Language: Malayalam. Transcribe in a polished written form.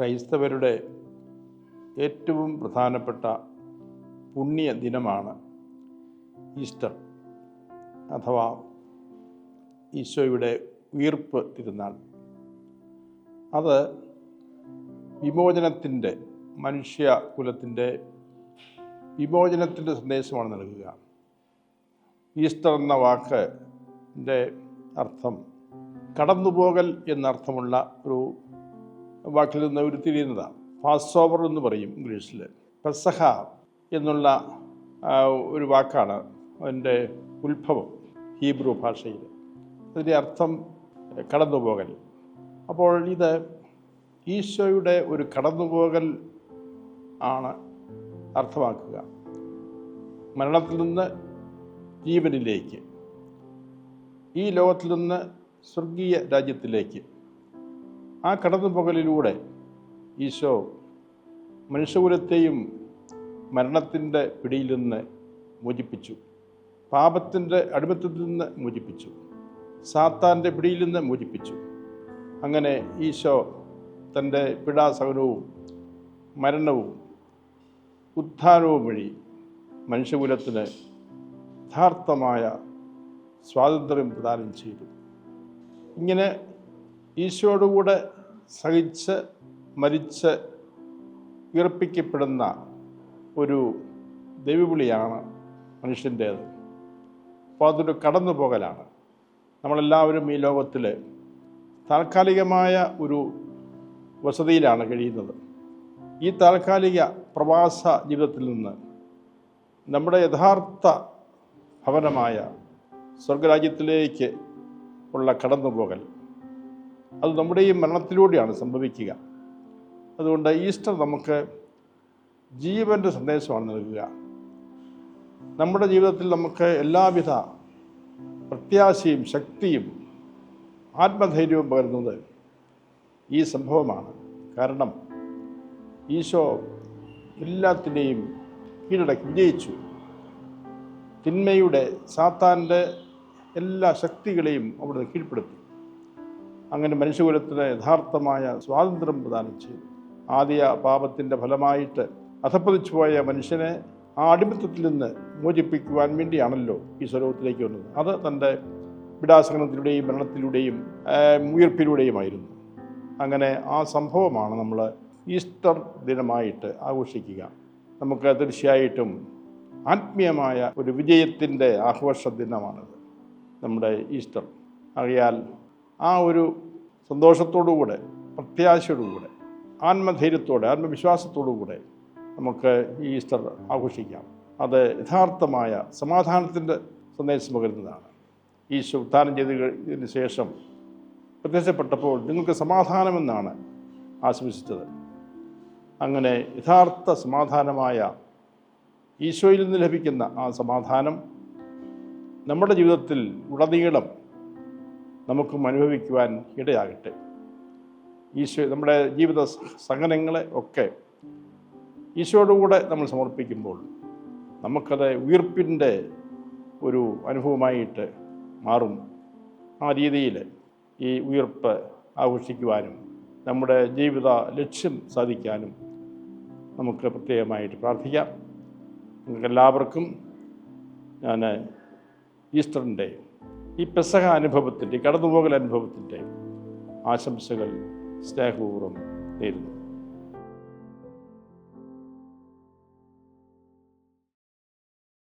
ക്രൈസ്തവരുടെ ഏറ്റവും പ്രധാനപ്പെട്ട പുണ്യ ദിനമാണ് ഈസ്റ്റർ അഥവാ ഈശോയുടെ ഉയിർപ്പ് തിരുനാൾ. അത് വിമോചനത്തിൻ്റെ, മനുഷ്യകുലത്തിൻ്റെ വിമോചനത്തിൻ്റെ സന്ദേശമാണ് നൽകുക. ഈസ്റ്റർ എന്ന വാക്കിൻ്റെ അർത്ഥം കടന്നുപോകൽ എന്നർത്ഥമുള്ള ഒരു വാക്കിൽ നിന്ന് ഉരുത്തിരിയുന്നതാണ്. പാസ് ഓവർ എന്ന് പറയും ഇംഗ്ലീഷിൽ. പെസഹ എന്നുള്ള ഒരു വാക്കാണ് അതിൻ്റെ ഉത്ഭവം ഹീബ്രു ഭാഷയിൽ. അതിൻ്റെ അർത്ഥം കടന്നുപോകൽ. അപ്പോൾ ഇത് ഈശോയുടെ ഒരു കടന്നുപോകൽ ആണ് അർത്ഥമാക്കുക. മരണത്തിൽ നിന്ന് ജീവനിലേക്ക്, ഈ ലോകത്തിൽ നിന്ന് സ്വർഗീയ രാജ്യത്തിലേക്ക്. ആ കടന്നുപോകലിലൂടെ ഈശോ മനുഷ്യകുലത്തെയും മരണത്തിൻ്റെ പിടിയിൽ നിന്ന് മോചിപ്പിച്ചു, പാപത്തിൻ്റെ അടിമത്തത്തിൽ നിന്ന് മോചിപ്പിച്ചു, സാത്താൻ്റെ പിടിയിൽ നിന്ന് മോചിപ്പിച്ചു. അങ്ങനെ ഈശോ തൻ്റെ പീഡാസഹനവും മരണവും ഉത്ഥാനവും വഴി മനുഷ്യകുലത്തിന് യഥാർത്ഥമായ സ്വാതന്ത്ര്യം പ്രദാനം ചെയ്തു. ഇങ്ങനെ ഈശോയോടുകൂടെ സഹിച്ച് മരിച്ച് ഉയർപ്പിക്കപ്പെടുന്ന ഒരു ദൈവവിളിയാണ് മനുഷ്യൻ്റേത്. അപ്പോൾ അതൊരു കടന്നുപോകലാണ്. നമ്മളെല്ലാവരും ഈ ലോകത്തിൽ താൽക്കാലികമായ ഒരു വസതിയിലാണ് കഴിയുന്നത്. ഈ താൽക്കാലിക പ്രവാസ ജീവിതത്തിൽ നിന്ന് നമ്മുടെ യഥാർത്ഥ ഭവനമായ സ്വർഗരാജ്യത്തിലേക്ക് ഉള്ള കടന്നുപോകൽ, അത് നമ്മുടെ ഈ മരണത്തിലൂടെയാണ് സംഭവിക്കുക. അതുകൊണ്ട് ഈസ്റ്റർ നമുക്ക് ജീവൻ്റെ സന്ദേശമാണ് നൽകുക. നമ്മുടെ ജീവിതത്തിൽ നമുക്ക് എല്ലാവിധ പ്രത്യാശയും ശക്തിയും ആത്മധൈര്യവും പകരുന്നത് ഈ സംഭവമാണ്. കാരണം ഈശോ എല്ലാത്തിനെയും കീഴടക്കി വിജയിച്ചു. തിന്മയുടെ, സാത്താൻ്റെ എല്ലാ ശക്തികളെയും അവിടുന്ന് കീഴ്പ്പെടുത്തി. അങ്ങനെ മനുഷ്യകുലത്തിന് യഥാർത്ഥമായ സ്വാതന്ത്ര്യം പ്രദാനം ചെയ്തു. ആദ്യ പാപത്തിൻ്റെ ഫലമായിട്ട് അധപ്പതിച്ചു പോയ മനുഷ്യനെ ആ അടിമത്തത്തിൽ നിന്ന് മോചിപ്പിക്കുവാൻ വേണ്ടിയാണല്ലോ ഈ സ്വലോകത്തിലേക്ക് വന്നത്. അത് തൻ്റെ പീഡാസഹനത്തിലൂടെയും മരണത്തിലൂടെയും ഉയിർപ്പിലൂടെയുമായിരുന്നു. അങ്ങനെ ആ സംഭവമാണ് നമ്മൾ ഈസ്റ്റർ ദിനമായിട്ട് ആഘോഷിക്കുക. നമുക്ക് തീർച്ചയായിട്ടും ആത്മീയമായ ഒരു വിജയത്തിൻ്റെ ആഘോഷ ദിനമാണിത് നമ്മുടെ ഈസ്റ്റർ. ആകയാൽ ആ ഒരു സന്തോഷത്തോടുകൂടെ, പ്രത്യാശയോടുകൂടെ, ആത്മധൈര്യത്തോടെ, ആത്മവിശ്വാസത്തോടുകൂടെ നമുക്ക് ഈ ഈസ്റ്റർ ആഘോഷിക്കാം. അത് യഥാർത്ഥമായ സമാധാനത്തിൻ്റെ സന്ദേശം പകരുന്നതാണ്. ഈശോ ഉത്ഥാനം ചെയ്തതിന് ശേഷം പ്രത്യക്ഷപ്പെട്ടപ്പോൾ നിങ്ങൾക്ക് സമാധാനമെന്നാണ് ആശംസിച്ചത്. അങ്ങനെ യഥാർത്ഥ സമാധാനമായ ഈശോയിൽ നിന്ന് ലഭിക്കുന്ന ആ സമാധാനം നമ്മുടെ ജീവിതത്തിൽ ഉടനീളം നമുക്കും അനുഭവിക്കുവാൻ ഇടയാകട്ടെ. ഈശോ നമ്മുടെ ജീവിത സഹനങ്ങളെ ഒക്കെ ഈശോയോടുകൂടെ നമ്മൾ സമർപ്പിക്കുമ്പോൾ നമുക്കത് ഉയിർപ്പിൻ്റെ ഒരു അനുഭവമായിട്ട് മാറും. ആ രീതിയിൽ ഈ ഉയിർപ്പ് ആഘോഷിക്കുവാനും നമ്മുടെ ജീവിത ലക്ഷ്യം സാധിക്കാനും നമുക്ക് പ്രത്യേകമായിട്ട് പ്രാർത്ഥിക്കാം. നിങ്ങൾക്കെല്ലാവർക്കും ഞാൻ ഈസ്റ്ററിൻ്റെ ഈ പെസഹ അനുഭവത്തിൻ്റെ, കടന്നുപോകൽ അനുഭവത്തിൻ്റെ ആശംസകൾ സ്നേഹപൂർവ്വം നേരുന്നു.